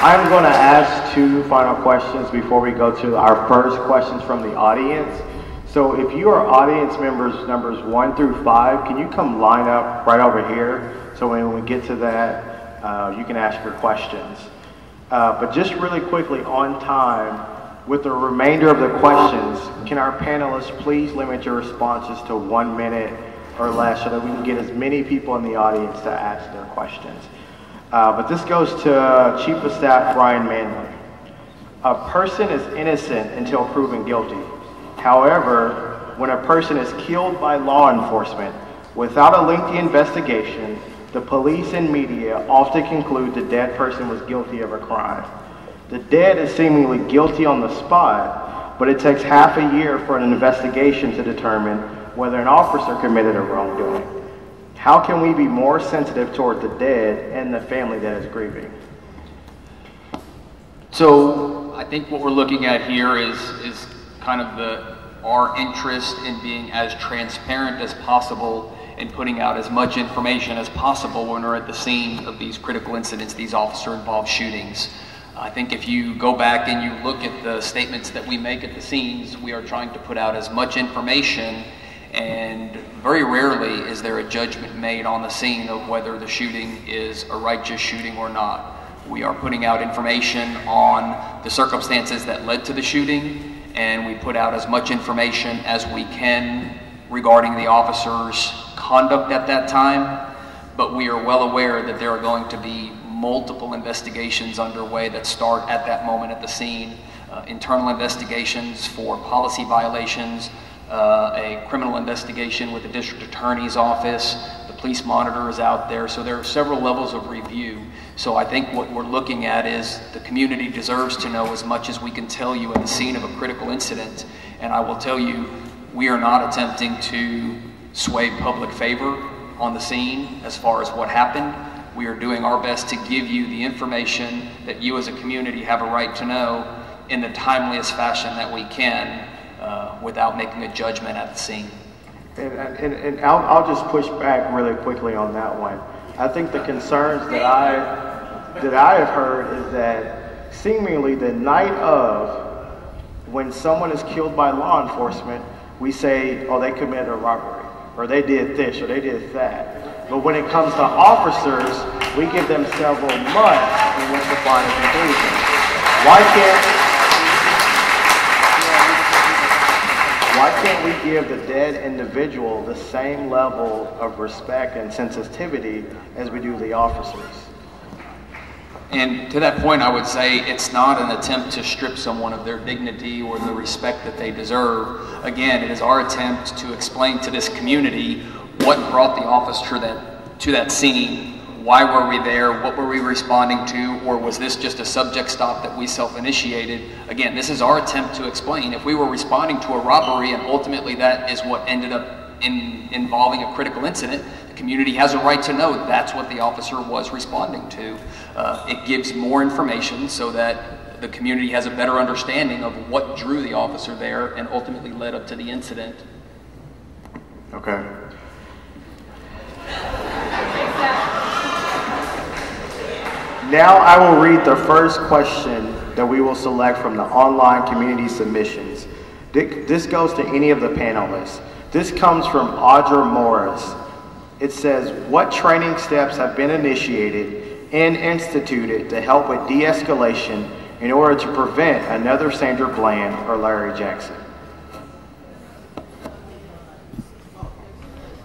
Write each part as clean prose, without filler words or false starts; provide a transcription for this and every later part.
I'm going to ask two final questions before we go to our first questions from the audience. So if you are audience members numbers 1 through 5, can you come line up right over here? So when we get to that, you can ask your questions. But just really quickly on time, with the remainder of the questions, can our panelists please limit your responses to 1 minute or less so that we can get as many people in the audience to ask their questions. But this goes to Chief of Staff Brian Manley. A person is innocent until proven guilty. However, when a person is killed by law enforcement without a lengthy investigation, the police and media often conclude the dead person was guilty of a crime. The dead is seemingly guilty on the spot, but it takes half a year for an investigation to determine whether an officer committed a wrongdoing. How can we be more sensitive toward the dead and the family that is grieving? So I think what we're looking at here is kind of our interest in being as transparent as possible and putting out as much information as possible when we're at the scene of these critical incidents, these officer-involved shootings. I think if you go back and you look at the statements that we make at the scenes, we are trying to put out as much information, and very rarely is there a judgment made on the scene of whether the shooting is a righteous shooting or not. We are putting out information on the circumstances that led to the shooting, and we put out as much information as we can regarding the officer's conduct at that time, but we are well aware that there are going to be multiple investigations underway that start at that moment at the scene. Internal investigations for policy violations, a criminal investigation with the district attorney's office, the police monitor is out there, so there are several levels of review. So I think what we're looking at is the community deserves to know as much as we can tell you at the scene of a critical incident, and I will tell you, we are not attempting to sway public favor on the scene as far as what happened. We are doing our best to give you the information that you as a community have a right to know in the timeliest fashion that we can, without making a judgment at the scene. And I'll just push back really quickly on that one. I think the concerns that I have heard is that seemingly the night of, when someone is killed by law enforcement, we say, oh, they committed a robbery, or they did this, or they did that. But when it comes to officers, we give them several months in which to find a conclusion. Why can't we give the dead individual the same level of respect and sensitivity as we do the officers? And to that point, I would say it's not an attempt to strip someone of their dignity or the respect that they deserve. Again, it is our attempt to explain to this community what brought the officer to that scene. Why were we there? What were we responding to? Or was this just a subject stop that we self-initiated? Again, this is our attempt to explain. If we were responding to a robbery and ultimately that is what ended up involving a critical incident, the community has a right to know that's what the officer was responding to. It gives more information so that the community has a better understanding of what drew the officer there and ultimately led up to the incident. Okay. Now I will read the first question that we will select from the online community submissions. This goes to any of the panelists. This comes from Audra Morris. It says, what training steps have been initiated and instituted to help with de-escalation in order to prevent another Sandra Bland or Larry Jackson?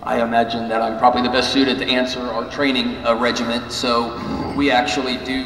I imagine that I'm probably the best suited to answer our training regiment. So we actually do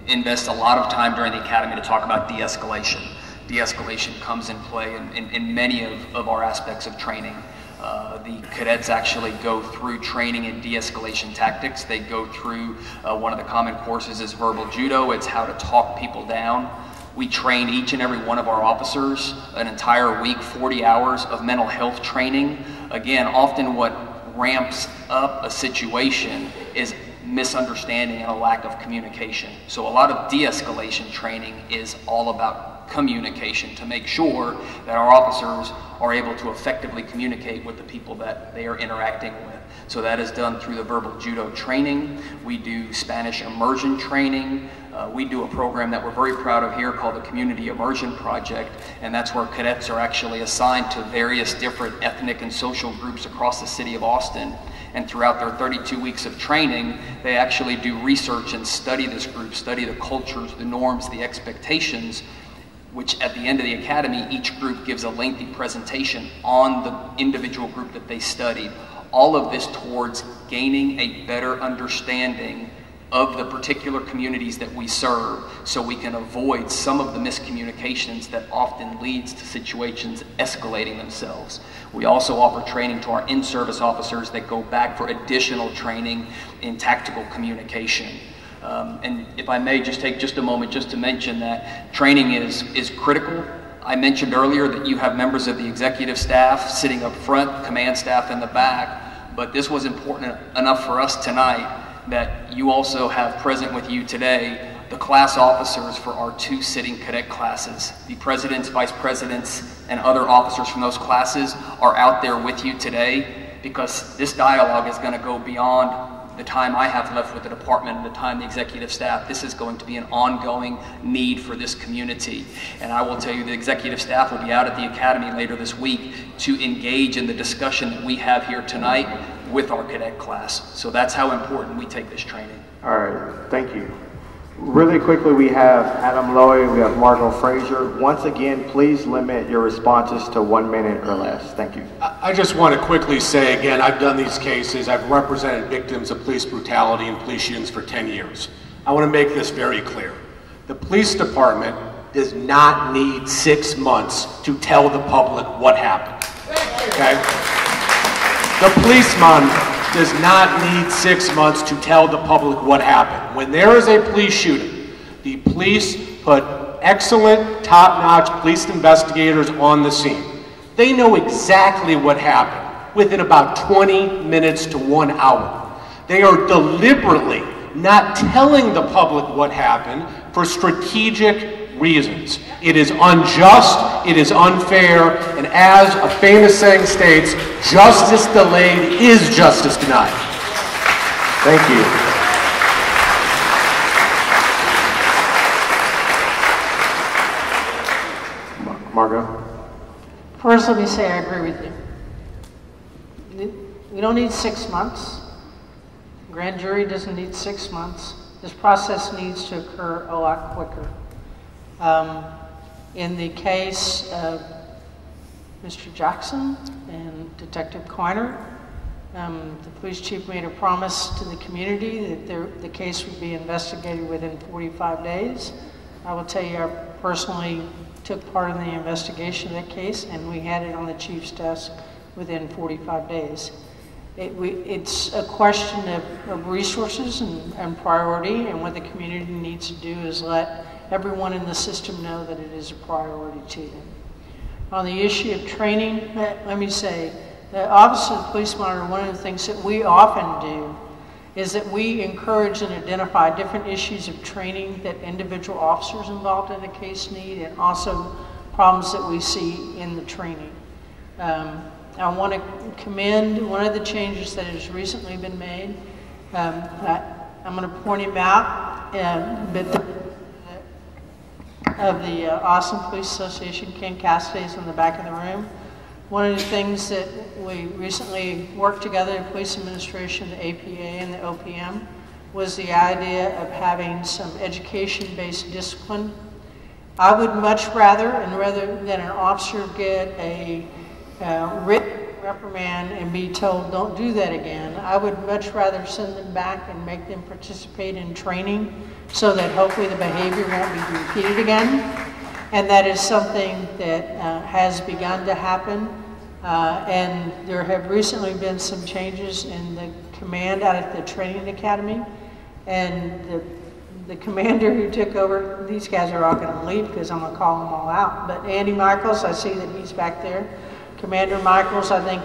invest a lot of time during the academy to talk about de-escalation. De-escalation comes in play in many of our aspects of training. The cadets actually go through training in de-escalation tactics. They go through one of the common courses is verbal judo. It's how to talk people down. We train each and every one of our officers an entire week, 40 hours of mental health training. Again, often what ramps up a situation is misunderstanding and a lack of communication. So a lot of de-escalation training is all about communication to make sure that our officers are able to effectively communicate with the people that they are interacting with. So that is done through the verbal judo training. We do Spanish immersion training. We do a program that we're very proud of here called the Community Immersion Project, and that's where cadets are actually assigned to various different ethnic and social groups across the city of Austin. And throughout their 32 weeks of training, they actually do research and study this group, study the cultures, the norms, the expectations, which at the end of the academy, each group gives a lengthy presentation on the individual group that they studied. All of this towards gaining a better understanding of the particular communities that we serve, so we can avoid some of the miscommunications that often leads to situations escalating themselves. We also offer training to our in-service officers that go back for additional training in tactical communication. And if I may just take just a moment just to mention that training is critical. I mentioned earlier that you have members of the executive staff sitting up front, command staff in the back, but this was important enough for us tonight that you also have present with you today the class officers for our 2 sitting cadet classes. The presidents, vice presidents, and other officers from those classes are out there with you today, because this dialogue is going to go beyond the time I have left with the department and the time the executive staff. This is going to be an ongoing need for this community. And I will tell you the executive staff will be out at the academy later this week to engage in the discussion that we have here tonight with our cadet class. So that's how important we take this training. All right, thank you. Really quickly, we have Adam Loewy, we have Margo Frasier. Once again, please limit your responses to 1 minute or less. Thank you. I just want to quickly say again, I've done these cases. I've represented victims of police brutality and police shootings for 10 years. I want to make this very clear. The police department does not need 6 months to tell the public what happened. Okay? The policeman does not need 6 months to tell the public what happened. When there is a police shooting, the police put excellent, top-notch police investigators on the scene. They know exactly what happened within about 20 minutes to 1 hour. They are deliberately not telling the public what happened for strategic reasons. It is unjust, it is unfair, and as a famous saying states, justice delayed is justice denied. Thank you. Margo? First, let me say I agree with you. We don't need 6 months. Grand jury doesn't need 6 months. This process needs to occur a lot quicker. In the case of Mr. Jackson and Detective Coiner, the police chief made a promise to the community that the case would be investigated within 45 days. I will tell you, I personally took part in the investigation of that case, and we had it on the chief's desk within 45 days. It's a question of resources and priority, and what the community needs to do is let everyone in the system know that it is a priority to them. On the issue of training, let me say, the Office of the Police Monitor, one of the things that we often do is that we encourage and identify different issues of training that individual officers involved in a case need, and also problems that we see in the training. I want to commend one of the changes that has recently been made. I'm going to point him out, but of the Austin Police Association, Ken Cassidy, is in the back of the room. One of the things that we recently worked together, the police administration, the APA, and the OPM, was the idea of having some education-based discipline. I would much rather, and rather than an officer get a written reprimand and be told, don't do that again, I would much rather send them back and make them participate in training so that hopefully the behavior won't be repeated again. And that is something that has begun to happen. And there have recently been some changes in the command out at the training academy. And the commander who took over, these guys are all going to leave because I'm going to call them all out. But Andy Michaels, I see that he's back there. Commander Michaels, I think,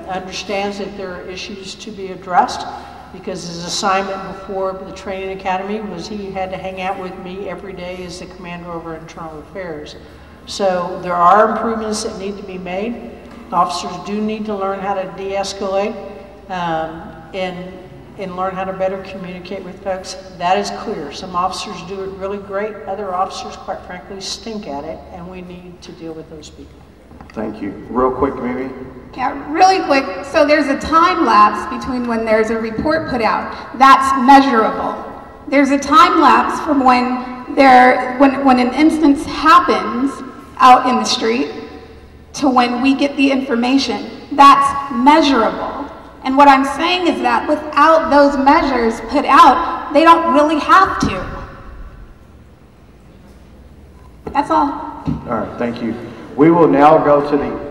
understands that there are issues to be addressed, because his assignment before the training academy was he had to hang out with me every day as the commander over internal affairs. So there are improvements that need to be made. Officers do need to learn how to de-escalate. and learn how to better communicate with folks. That is clear. Some officers do it really great. Other officers, quite frankly, stink at it, and we need to deal with those people. Thank you. Real quick, Mimi. Yeah, really quick. So there's a time lapse between when there's a report put out. That's measurable. There's a time lapse from when an instance happens out in the street to when we get the information. That's measurable. And what I'm saying is that without those measures put out, they don't really have to. That's all. All right, thank you. We will now go to the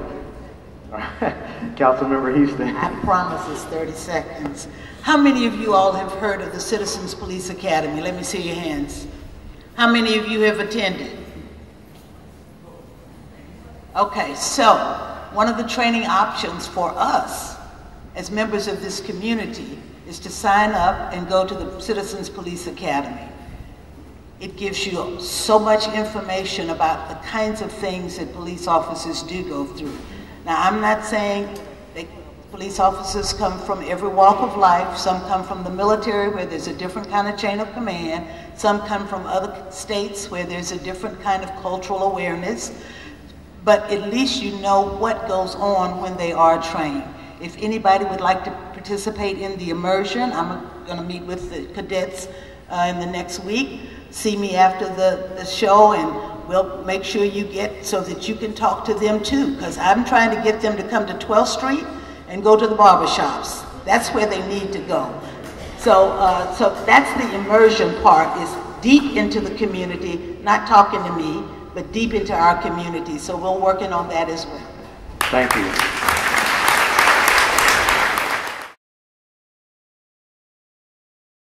Councilmember Houston. I promise it's 30 seconds. How many of you all have heard of the Citizens Police Academy? Let me see your hands. How many of you have attended? Okay, so one of the training options for us as members of this community is to sign up and go to the Citizens Police Academy. It gives you so much information about the kinds of things that police officers do go through. Now, I'm not saying that police officers come from every walk of life. Some come from the military where there's a different kind of chain of command. Some come from other states where there's a different kind of cultural awareness. But at least you know what goes on when they are trained. If anybody would like to participate in the immersion, I'm going to meet with the cadets in the next week. See me after the show, and we'll make sure you get so that you can talk to them too, because I'm trying to get them to come to 12th Street and go to the barbershops. That's where they need to go. So that's the immersion part, is deep into the community, not talking to me, but deep into our community. So we're working on that as well. Thank you.